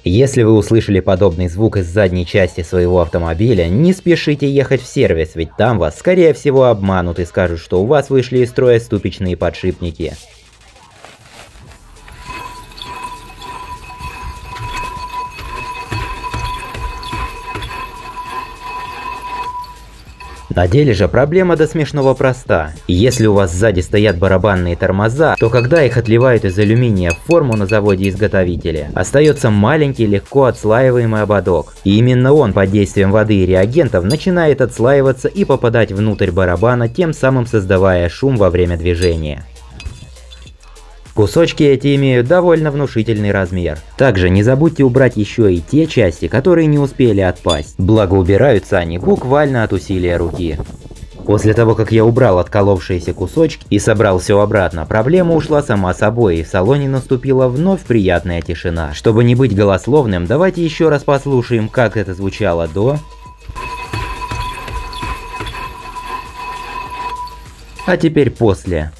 Если вы услышали подобный звук из задней части своего автомобиля, не спешите ехать в сервис, ведь там вас скорее всего обманут и скажут, что у вас вышли из строя ступичные подшипники. На деле же проблема до смешного проста. Если у вас сзади стоят барабанные тормоза, то когда их отливают из алюминия в форму на заводе-изготовителе, остается маленький легко отслаиваемый ободок. И именно он под действием воды и реагентов начинает отслаиваться и попадать внутрь барабана, тем самым создавая шум во время движения. Кусочки эти имеют довольно внушительный размер. Также не забудьте убрать еще и те части, которые не успели отпасть. Благо убираются они буквально от усилия руки. После того, как я убрал отколовшиеся кусочки и собрал все обратно, проблема ушла сама собой, и в салоне наступила вновь приятная тишина. Чтобы не быть голословным, давайте еще раз послушаем, как это звучало до, а теперь после.